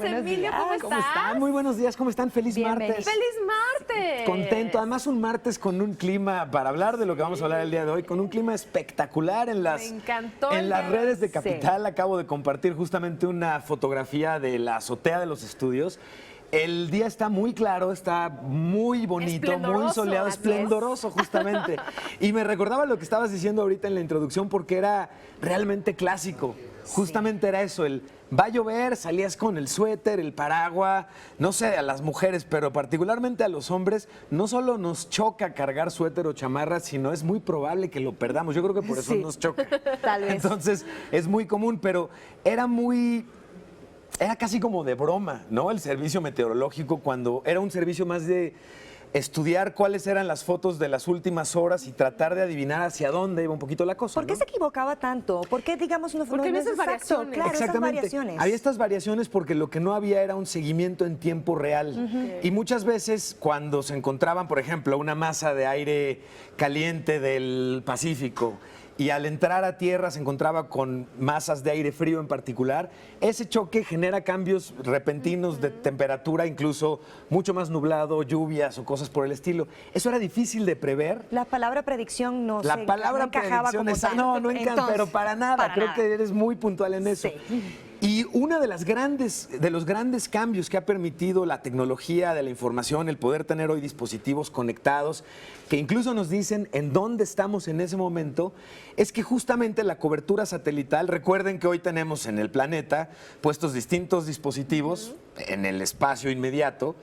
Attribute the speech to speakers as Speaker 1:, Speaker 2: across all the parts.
Speaker 1: Emilio, ¿cómo estás?
Speaker 2: ¿Cómo están? Muy buenos días, ¿cómo están? Feliz martes.
Speaker 1: ¡Feliz martes!
Speaker 2: Contento, además un martes con un clima, para hablar de lo que vamos a hablar el día de hoy, con un clima espectacular en las,
Speaker 1: Me encantó
Speaker 2: en las redes de Capital.
Speaker 3: Sí.
Speaker 2: Acabo de compartir justamente una fotografía de la azotea de los estudios. El día está muy claro, está muy bonito, muy soleado,
Speaker 1: así
Speaker 2: esplendoroso justamente. Y me recordaba lo que estabas diciendo ahorita en la introducción porque era realmente clásico. Justamente era eso, el va a llover, salías con el suéter, el paraguas, no sé, a las mujeres, pero particularmente a los hombres, no solo nos choca cargar suéter o chamarra, sino es muy probable que lo perdamos. Yo creo que por eso
Speaker 3: Sí.
Speaker 2: nos choca.
Speaker 3: Tal vez.
Speaker 2: Entonces, es muy común, pero era casi como de broma, ¿no? El servicio meteorológico, cuando era un servicio más de estudiar cuáles eran las fotos de las últimas horas y tratar de adivinar hacia dónde iba un poquito la cosa.
Speaker 3: ¿Por qué
Speaker 2: ¿no?
Speaker 3: se equivocaba tanto? ¿Por qué, digamos, no
Speaker 1: Porque
Speaker 3: no
Speaker 1: había
Speaker 3: es
Speaker 1: esas
Speaker 3: exacto?
Speaker 1: variaciones.
Speaker 3: Claro, esas
Speaker 2: Exactamente.
Speaker 3: variaciones.
Speaker 2: Había estas variaciones porque lo que no había era un seguimiento en tiempo real. Y muchas veces cuando se encontraban, por ejemplo, una masa de aire caliente del Pacífico y al entrar a tierra se encontraba con masas de aire frío en particular, ese choque genera cambios repentinos de temperatura, incluso mucho más nublado, lluvias o cosas por el estilo. Eso era difícil de prever.
Speaker 3: La palabra predicción no
Speaker 2: La palabra
Speaker 3: no encajaba
Speaker 2: predicción,
Speaker 3: como tal.
Speaker 2: no encanta,
Speaker 3: Entonces,
Speaker 2: pero para nada. Creo que eres muy puntual en eso.
Speaker 3: Sí.
Speaker 2: Y uno de los grandes cambios que ha permitido la tecnología de la información, el poder tener hoy dispositivos conectados, que incluso nos dicen en dónde estamos en ese momento, es que justamente la cobertura satelital, recuerden que hoy tenemos en el planeta puestos distintos dispositivos en el espacio inmediato,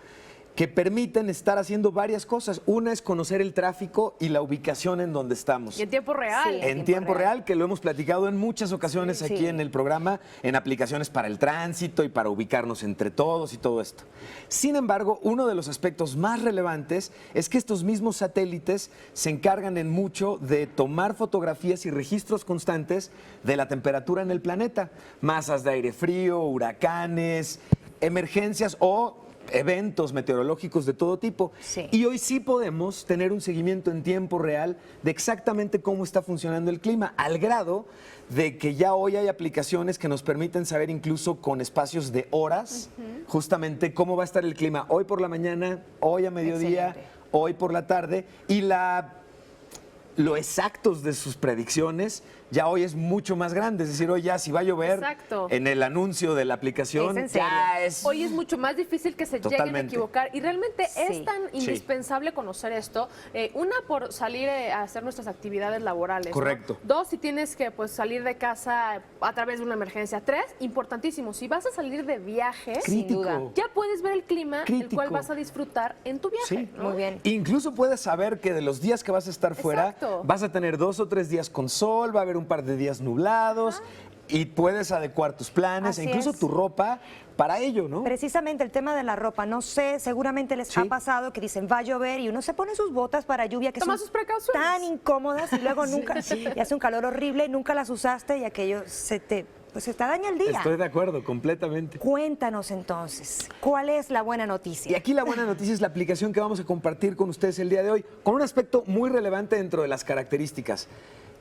Speaker 2: que permiten estar haciendo varias cosas. Una es conocer el tráfico y la ubicación en donde estamos.
Speaker 1: Y en tiempo real.
Speaker 3: Sí.
Speaker 2: En tiempo real, que lo hemos platicado en muchas ocasiones
Speaker 3: Sí.
Speaker 2: aquí
Speaker 3: Sí.
Speaker 2: en el programa, en aplicaciones para el tránsito y para ubicarnos entre todos y todo esto. Sin embargo, uno de los aspectos más relevantes es que estos mismos satélites se encargan en mucho de tomar fotografías y registros constantes de la temperatura en el planeta. Masas de aire frío, huracanes, emergencias o eventos meteorológicos de todo tipo.
Speaker 3: Sí.
Speaker 2: Y hoy sí podemos tener un seguimiento en tiempo real de exactamente cómo está funcionando el clima, al grado de que ya hoy hay aplicaciones que nos permiten saber incluso con espacios de horas, justamente cómo va a estar el clima hoy por la mañana, hoy a mediodía,
Speaker 3: Excelente.
Speaker 2: hoy por la tarde, y lo exactos de sus predicciones ya hoy es mucho más grande. Es decir, hoy ya si va a llover
Speaker 1: Exacto.
Speaker 2: en el anuncio de la aplicación,
Speaker 3: ¿Es en serio?
Speaker 2: ya es...
Speaker 1: Hoy es mucho más difícil que se lleguen a
Speaker 2: Totalmente.
Speaker 1: equivocar y realmente
Speaker 3: Sí.
Speaker 1: es tan indispensable conocer esto. Una, por salir a hacer nuestras actividades laborales. ¿no?
Speaker 2: Correcto.
Speaker 1: Dos, si tienes que salir de casa a través de una emergencia. Tres, importantísimo, si vas a salir de viaje,
Speaker 2: Crítico.
Speaker 3: duda.
Speaker 1: ya puedes ver el clima el
Speaker 2: Crítico.
Speaker 1: cual vas a disfrutar en tu viaje.
Speaker 2: Sí.
Speaker 1: ¿no?
Speaker 3: Muy bien.
Speaker 2: Incluso puedes saber que de los días que vas a estar fuera,
Speaker 1: Exacto.
Speaker 2: vas a tener 2 o 3 días con sol, va a haber un par de días nublados y puedes adecuar tus planes
Speaker 3: Así
Speaker 2: e incluso
Speaker 3: es.
Speaker 2: tu ropa para ello, ¿no?
Speaker 3: Precisamente el tema de la ropa, no sé, seguramente les ha
Speaker 2: Sí.
Speaker 3: pasado que dicen va a llover y uno se pone sus botas para lluvia que
Speaker 1: Toma
Speaker 3: son
Speaker 1: sus precauciones.
Speaker 3: tan incómodas y luego nunca, y hace un calor horrible, nunca las usaste y aquello se te daña el día.
Speaker 2: Estoy de acuerdo, completamente.
Speaker 3: Cuéntanos entonces, ¿cuál es la buena
Speaker 2: Y
Speaker 3: noticia?
Speaker 2: aquí la buena noticia es la aplicación que vamos a compartir con ustedes el día de hoy, con un aspecto muy relevante dentro de las características.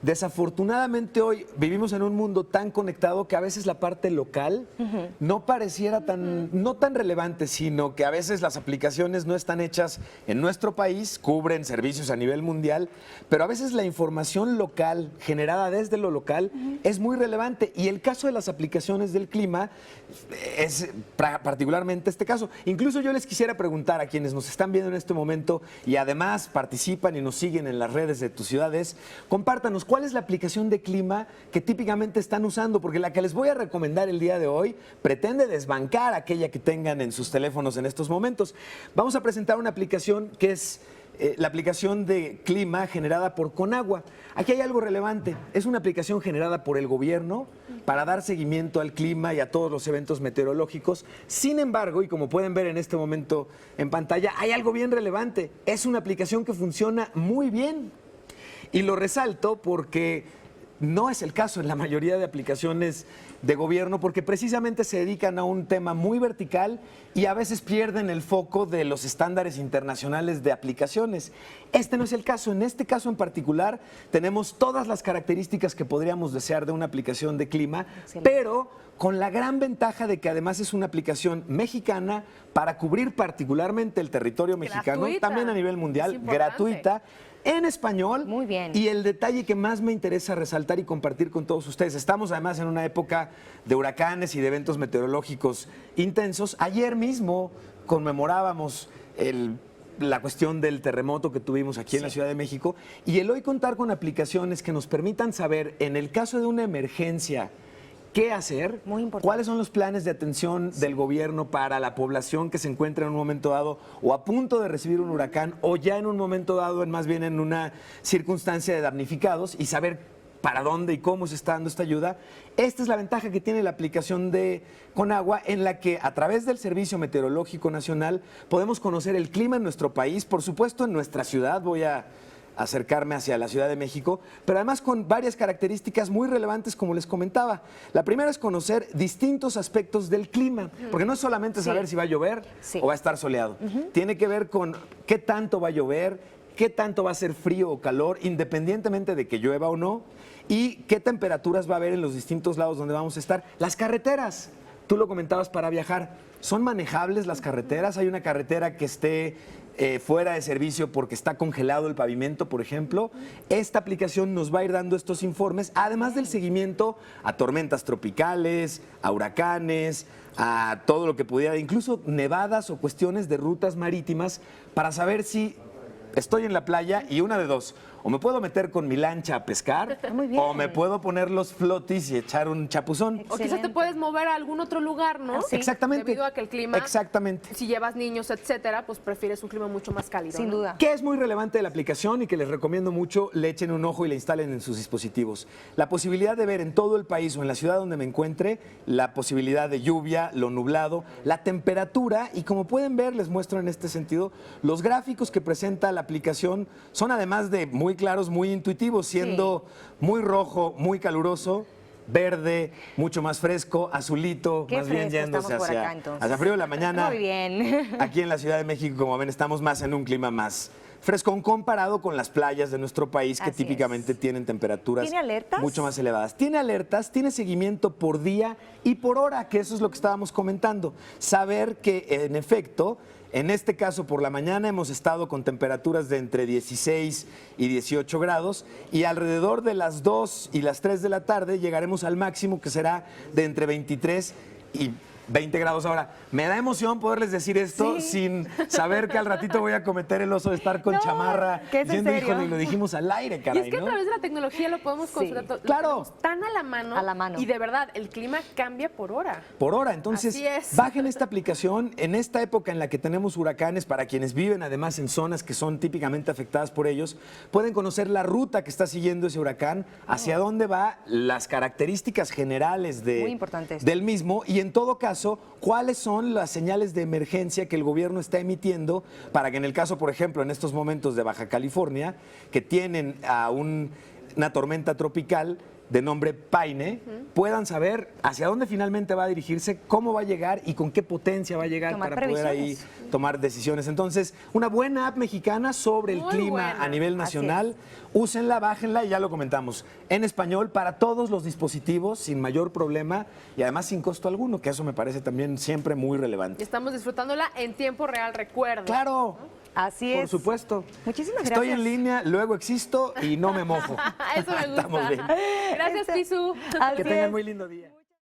Speaker 2: Desafortunadamente hoy vivimos en un mundo tan conectado que a veces la parte local no pareciera no tan relevante, sino que a veces las aplicaciones no están hechas en nuestro país, cubren servicios a nivel mundial, pero a veces la información local generada desde lo local es muy relevante. Y el caso de las aplicaciones del clima es particularmente este caso. Incluso yo les quisiera preguntar a quienes nos están viendo en este momento y además participan y nos siguen en las redes de tus ciudades, compártanos cuál es la aplicación de clima que típicamente están usando, porque la que les voy a recomendar el día de hoy pretende desbancar aquella que tengan en sus teléfonos en estos momentos. Vamos a presentar una aplicación que es la aplicación de clima generada por Conagua. Aquí hay algo relevante. Es una aplicación generada por el gobierno para dar seguimiento al clima y a todos los eventos meteorológicos. Sin embargo, y como pueden ver en este momento en pantalla, hay algo bien relevante. Es una aplicación que funciona muy bien. Y lo resalto porque no es el caso en la mayoría de aplicaciones de gobierno porque precisamente se dedican a un tema muy vertical y a veces pierden el foco de los estándares internacionales de aplicaciones. Este no es el caso. En este caso en particular tenemos todas las características que podríamos desear de una aplicación de clima, pero con la gran ventaja de que además es una aplicación mexicana para cubrir particularmente el territorio mexicano,
Speaker 1: Gratuita.
Speaker 2: también a nivel mundial,
Speaker 1: Es importante.
Speaker 2: gratuita, en español.
Speaker 3: Muy bien.
Speaker 2: Y el detalle que más me interesa resaltar y compartir con todos ustedes, estamos además en una época de huracanes y de eventos meteorológicos intensos. Ayer mismo conmemorábamos la cuestión del terremoto que tuvimos aquí en la Ciudad de México y el hoy contar con aplicaciones que nos permitan saber, en el caso de una emergencia, qué hacer,
Speaker 3: Muy importante.
Speaker 2: cuáles son los planes de atención del gobierno para la población que se encuentra en un momento dado o a punto de recibir un huracán o ya en un momento dado, más bien en una circunstancia de damnificados y saber para dónde y cómo se está dando esta ayuda. Esta es la ventaja que tiene la aplicación de Conagua, en la que a través del Servicio Meteorológico Nacional podemos conocer el clima en nuestro país, por supuesto en nuestra ciudad. Voy a acercarme hacia la Ciudad de México, pero además con varias características muy relevantes, como les comentaba. La primera es conocer distintos aspectos del clima, porque no es solamente saber si va a llover o va a estar soleado. Tiene que ver con qué tanto va a llover, qué tanto va a ser frío o calor, independientemente de que llueva o no, y qué temperaturas va a haber en los distintos lados donde vamos a estar. Las carreteras, tú lo comentabas para viajar, ¿son manejables las carreteras? ¿Hay una carretera que esté fuera de servicio porque está congelado el pavimento, por ejemplo? Esta aplicación nos va a ir dando estos informes, además del seguimiento a tormentas tropicales, a huracanes, a todo lo que pudiera, incluso nevadas o cuestiones de rutas marítimas, para saber si estoy en la playa y una de dos: o me puedo meter con mi lancha a pescar,
Speaker 3: Muy bien.
Speaker 2: o me puedo poner los flotis y echar un chapuzón.
Speaker 1: O quizás te puedes mover a algún otro lugar, ¿no?
Speaker 3: Sí.
Speaker 2: Exactamente.
Speaker 1: Debido a que el clima,
Speaker 2: Exactamente.
Speaker 1: si llevas niños, etcétera, pues prefieres un clima mucho más cálido.
Speaker 3: Sin
Speaker 1: ¿no?
Speaker 3: duda.
Speaker 2: Que es muy relevante de la aplicación y que les recomiendo mucho le echen un ojo y la instalen en sus dispositivos. La posibilidad de ver en todo el país o en la ciudad donde me encuentre la posibilidad de lluvia, lo nublado, la temperatura, y como pueden ver, les muestro en este sentido, los gráficos que presenta la aplicación son además de muy claros, muy intuitivos, siendo muy rojo, muy caluroso, verde, mucho más fresco, azulito,
Speaker 3: Qué
Speaker 2: más bien
Speaker 3: fresco
Speaker 2: yéndose
Speaker 3: estamos por acá,
Speaker 2: hacia,
Speaker 3: entonces.
Speaker 2: hacia frío de la mañana.
Speaker 3: Muy bien.
Speaker 2: Aquí en la Ciudad de México, como ven, estamos más en un clima más frescón comparado con las playas de nuestro país, que
Speaker 3: Así
Speaker 2: típicamente
Speaker 3: es.
Speaker 2: tienen temperaturas
Speaker 3: ¿Tiene alertas?
Speaker 2: mucho más elevadas. Tiene alertas, tiene seguimiento por día y por hora, que eso es lo que estábamos comentando. Saber que, en efecto, en este caso por la mañana hemos estado con temperaturas de entre 16 y 18 grados y alrededor de las 2 y las 3 de la tarde llegaremos al máximo, que será de entre 23 y 20 grados. Ahora, me da emoción poderles decir esto sin saber que al ratito voy a cometer el oso de estar con chamarra.
Speaker 3: que es en
Speaker 2: Diciendo,
Speaker 3: serio.
Speaker 2: híjole, y lo dijimos al aire,
Speaker 1: Y
Speaker 2: caray,
Speaker 1: es que a
Speaker 2: ¿no?
Speaker 1: través de la tecnología lo podemos consultar todo. Lo
Speaker 2: Claro.
Speaker 1: tenemos tan a la mano.
Speaker 3: A la mano.
Speaker 1: Y de verdad, el clima cambia por hora.
Speaker 2: Por hora. Entonces,
Speaker 1: Así es.
Speaker 2: bajen esta aplicación en esta época en la que tenemos huracanes. Para quienes viven además en zonas que son típicamente afectadas por ellos, pueden conocer la ruta que está siguiendo ese huracán, hacia dónde va, las características generales
Speaker 3: Muy importante esto.
Speaker 2: del mismo y, en todo caso, cuáles son las señales de emergencia que el gobierno está emitiendo para que, en el caso, por ejemplo, en estos momentos de Baja California, que tienen a una tormenta tropical de nombre Paine, puedan saber hacia dónde finalmente va a dirigirse, cómo va a llegar y con qué potencia va a llegar,
Speaker 3: Tomar
Speaker 2: para poder ahí tomar decisiones. Entonces, una buena app mexicana sobre el
Speaker 1: Muy
Speaker 2: clima
Speaker 1: buena.
Speaker 2: a nivel
Speaker 3: Así
Speaker 2: nacional. Úsenla, bájenla y ya lo comentamos. En español para todos los dispositivos, sin mayor problema y además sin costo alguno, que eso me parece también siempre muy
Speaker 1: Y
Speaker 2: relevante.
Speaker 1: estamos disfrutándola en tiempo real, recuerda.
Speaker 2: Claro.
Speaker 3: Así
Speaker 2: Por
Speaker 3: es.
Speaker 2: supuesto.
Speaker 3: Muchísimas
Speaker 2: Estoy
Speaker 3: gracias.
Speaker 2: en línea, luego existo y no me mojo.
Speaker 1: Eso me gusta.
Speaker 2: Estamos bien.
Speaker 1: Gracias, Pisu.
Speaker 3: Así
Speaker 2: Que tengan
Speaker 3: es.
Speaker 2: muy lindo día.